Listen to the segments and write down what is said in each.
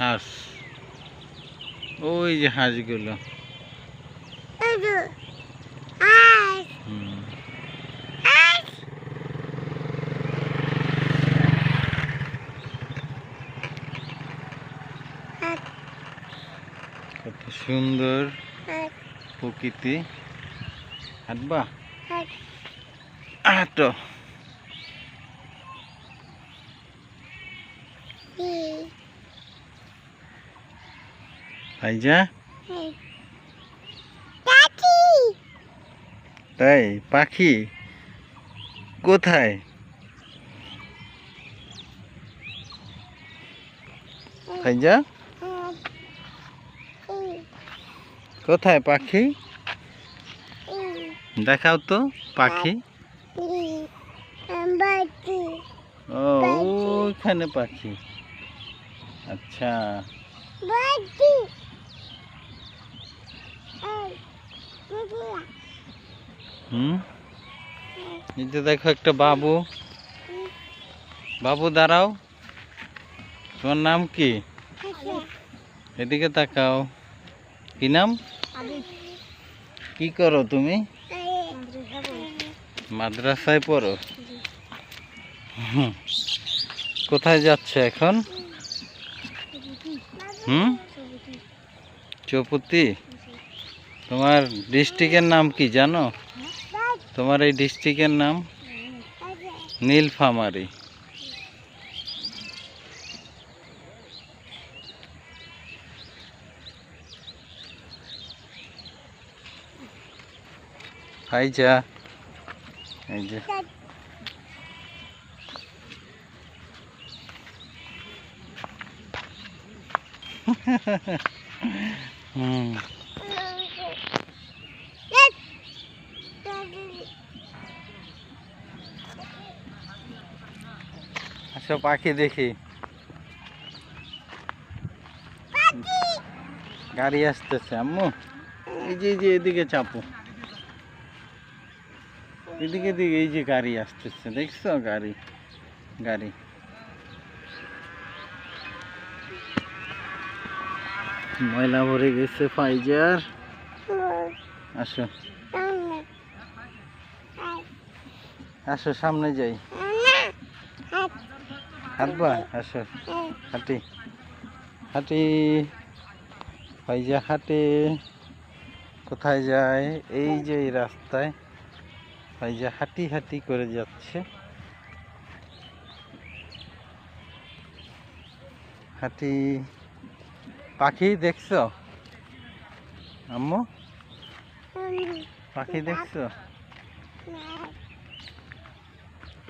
হাঁস, ওই যে হাঁসগুলো। হুম, কত সুন্দর প্রকৃতি। হাঁটবা? হাঁটো। ফাইজা, তাই পাখি কোথায়? ফাইজা, কোথায় পাখি? দেখাও তো পাখি। ও, ওইখানে পাখি। আচ্ছা, হুম, এই যে দেখো একটা বাবু। বাবু দাঁড়াও, তোমার নাম কি? এদিকে তাকাও। কি নাম? কি করো তুমি? মাদ্রাসায় পড়ো? হুম, কোথায় যাচ্ছ এখন? হুম, চৌপতি। তোমার ডিস্ট্রিক্টের নাম কি জানো? তোমার এই ডিস্ট্রিক্টের নাম? নীলফামারী। ফাইজা, এই যে হুম, আসো পাখি দেখি। গাড়ি আসতেছে আম্মু। এই যে এদিকে চাপো, এদিকে দিকে। এই যে গাড়ি আসতেছে, দেখছো? গাড়ি গাড়ি ময়লা ভরে গেছে ফাইজার। আসো, আসো সামনে যাই। হাঁটবা? আসো, হাঁটি হাঁটি। ফাইজা হাঁটে। কোথায় যায়? এই যে এই রাস্তায় ফাইজা হাঁটি হাঁটি করে যাচ্ছে। হাঁটি। পাখি দেখছো আম্মু? পাখি দেখছো?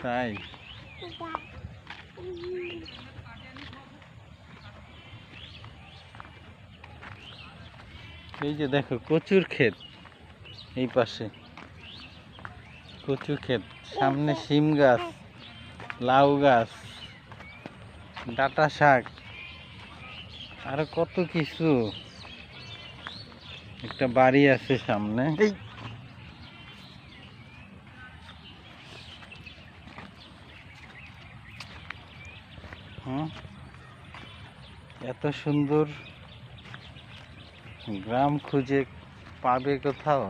তাই? এই যে দেখো কচুর ক্ষেত, এই পাশে কচুর ক্ষেত, সামনে শিম গাছ, লাউ গাছ, ডাঁটা শাক, আরো কত কিছু। একটা বাড়ি আছে সামনে। হুম, এত সুন্দর গ্রাম খুঁজে পাবে কোথাও?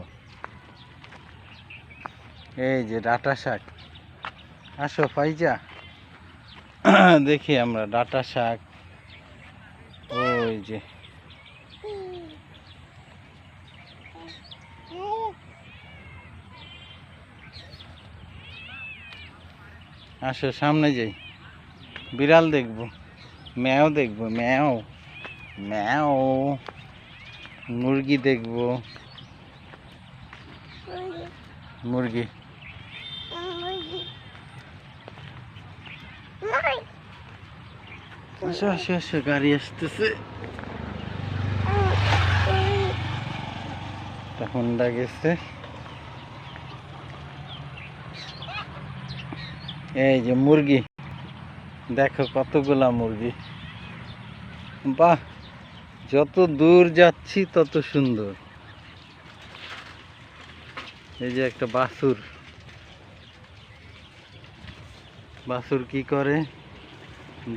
এই যে ডাঁটা শাক। আসো ফাইজা, দেখি আমরা ডাঁটা শাক। ওই যে আসো সামনে যাই। বিড়াল দেখবো, ম্যাও দেখবো, ম্যাও ম্যাও। মুরগি দেখবো, মুরগি। আসো আসো আসো, গাড়ি আসতেছে। হোন্ডা গেছে। এই যে মুরগি, দেখো কতগুলা মুরগি। বাহ, যত দূর যাচ্ছি তত সুন্দর। এই যে একটা বাছুর। বাছুর কি করে?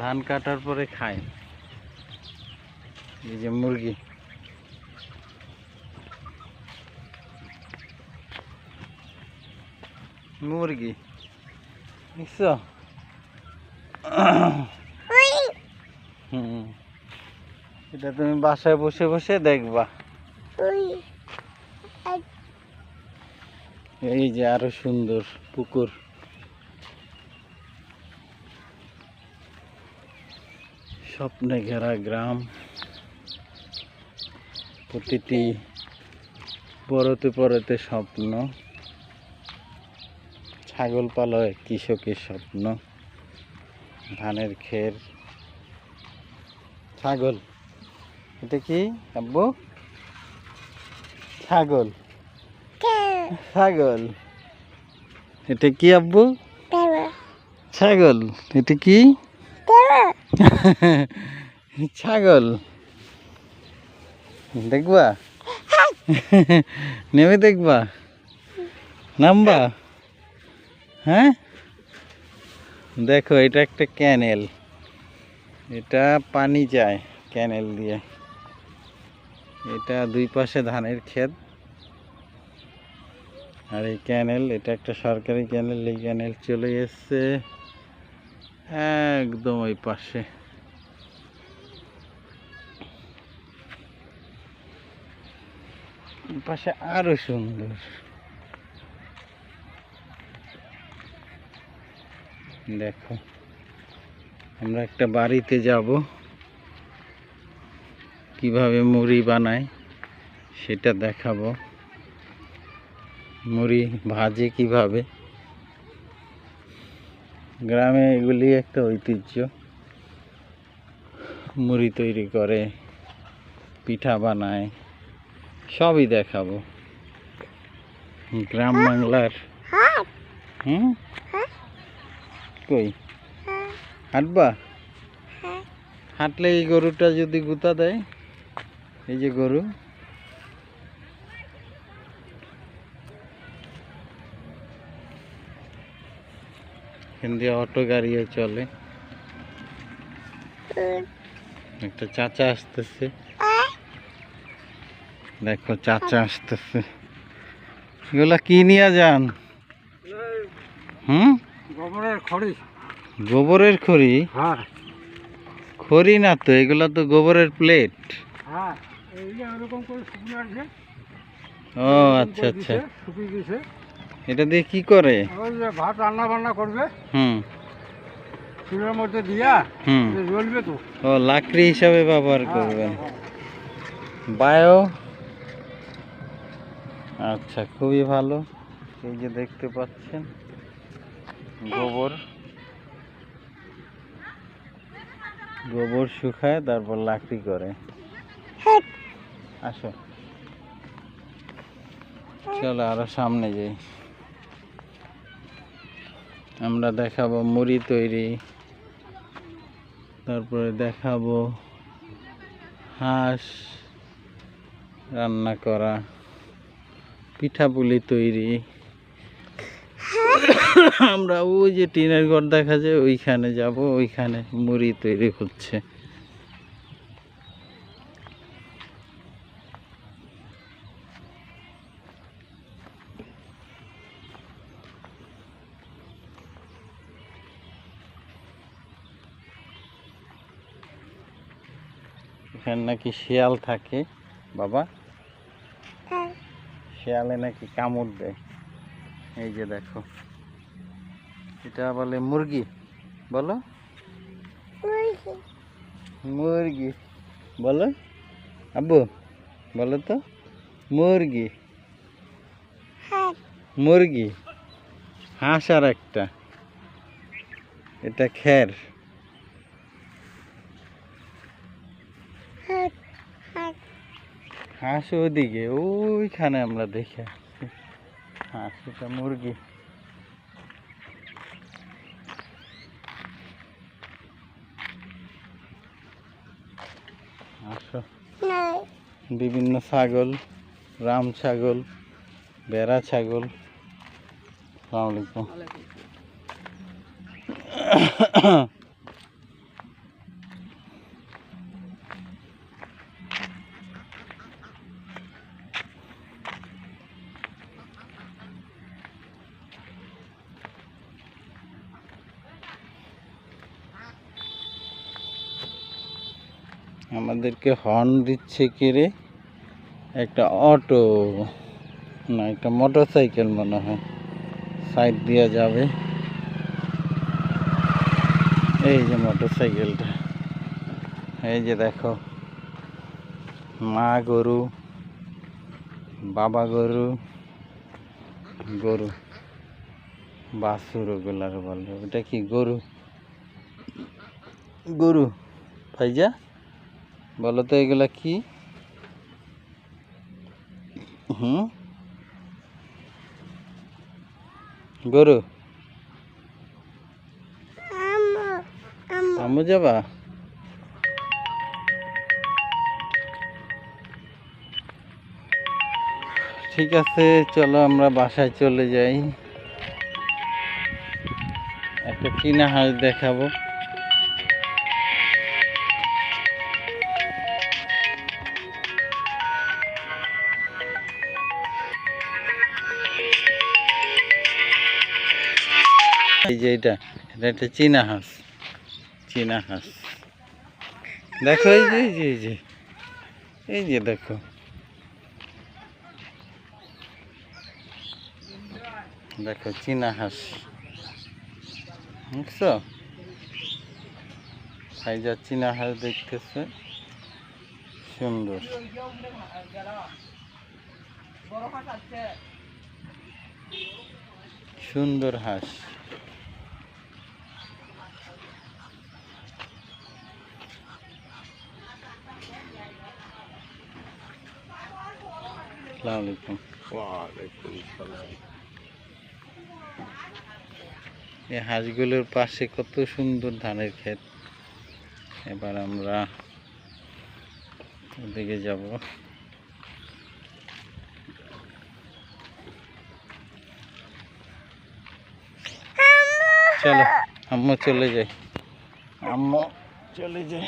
ধান কাটার পরে খায়। এই যে মুরগি, মুরগি দেখছো? হুম, এটা তুমি বাসায় বসে বসে দেখবা। এই যে আরো সুন্দর পুকুর, স্বপ্নে ঘেরা গ্রাম, প্রতিটি পরতে পরতে স্বপ্ন, ছাগল পালা এক কৃষকের স্বপ্ন, ধানের ক্ষের, ছাগল। এটা কি আব্বু? ছাগল, ছাগল। এটা কি আব্বু? ছাগল। এটা কি? ছাগল। দেখবা? নেমে দেখবা? নামবা? হ্যাঁ, দেখো এটা একটা ক্যানেল, এটা পানি যায় ক্যানেল দিয়ে। এটা দুই পাশে ধানের ক্ষেত, আর এই ক্যানেল, এটা একটা সরকারি ক্যানেল। এই ক্যানেল চলে এসছে একদম ওই পাশে। ওই পাশে আরো সুন্দর। দেখো, আমরা একটা বাড়িতে যাব, কিভাবে মুড়ি বানায় সেটা দেখাবো। মুড়ি ভাজে কিভাবে, গ্রামে এগুলি একটা ঐতিহ্য। মুড়ি তৈরি করে, পিঠা বানায়, সবই দেখাবো গ্রাম বাংলার। হুম, কই হাঁটবা? হাঁটলে এই গরুটা যদি গুতা দেয়, এই যে গরু, এখান দিয়ে অটো গাড়িও চলে। একটা চাচা আসতেছে, দেখো চাচা আসতেছে। এগুলা কি নিয়ে যান? হুম, গোবরের খড়ি। গোবরের খড়ি? হ্যাঁ, খড়ি না তো, এগুলা তো গোবরের প্লেট। হ্যাঁ, এই যে এরকম করে শুকিয়ে আসছে। ও আচ্ছা আচ্ছা, শুকিয়ে গেছে। এটা দিয়ে কি করে? ওই যে ভাত রান্না বান্না করবে, হুম চুলের মধ্যে দিয়া হুম, জ্বলবে তো। ও লাকড়ি হিসাবে ব্যবহার করবেন। হ্যাঁ। বায়ো, আচ্ছা, খুবই ভালো। এই যে দেখতে পাচ্ছেন গোবর, গোবর শুকায় তারপর লাকড়ি করে। আসো, চলো আরো সামনে যাই। আমরা দেখাবো মুড়ি তৈরি, তারপরে দেখাবো হাঁস রান্না করা, পিঠাপুলি তৈরি। আমরা ওই যে টিনের ঘর দেখা যায় ওইখানে যাব, ওইখানে মুড়ি তৈরি হচ্ছে। এখানে নাকি শিয়াল থাকে বাবা, শিয়ালে নাকি কামড় দেয়। এই যে দেখো, এটা বলে মুরগি, বলো মুরগি, বলো আব্বু, বলো তো মুরগি, মুরগি। হাঁস আর একটা, এটা খের। হাঁস ওদিকে ওইখানে আমরা দেখে আসছি। হাঁস, এটা মুরগি। আসো, বিভিন্ন ছাগল, রাম ছাগল, বেড়া ছাগল। আসসালামু আলাইকুম। আমাদেরকে হর্ন দিচ্ছে কে রে? একটা অটো, না একটা মোটর সাইকেল মনে হয়, সাইড দেওয়া যাবে। এই যে মোটর সাইকেলটা, এই যে দেখো, মা গরু, বাবা গরু, গরু বাছুর ওগুলার বলে, ওটা কি গরু? গরু ভাইজা বলো তো এগুলা কি? গরু? আমু যাবা? ঠিক আছে, চলো আমরা বাসায় চলে যাই। একটা চীনা হাঁস দেখাবো। এই যে এটা একটা চীনা হাঁস, চীনা হাঁস দেখো, এই যে এই যে এই যে এই যে দেখো, দেখো চীনা হাঁস, বুঝছো? ভাইজা চীনা হাঁস দেখতেছে, সুন্দর। সুন্দর হাঁস। আসসালামু আলাইকুম। ওয়ালাইকুম আসসালাম। এই হাঁসগুলোর পাশে কত সুন্দর ধানের ক্ষেত। এবার আমরা ওদিকে যাব। চলো আম্মু চলে যাই, আম্মু চলে যাই।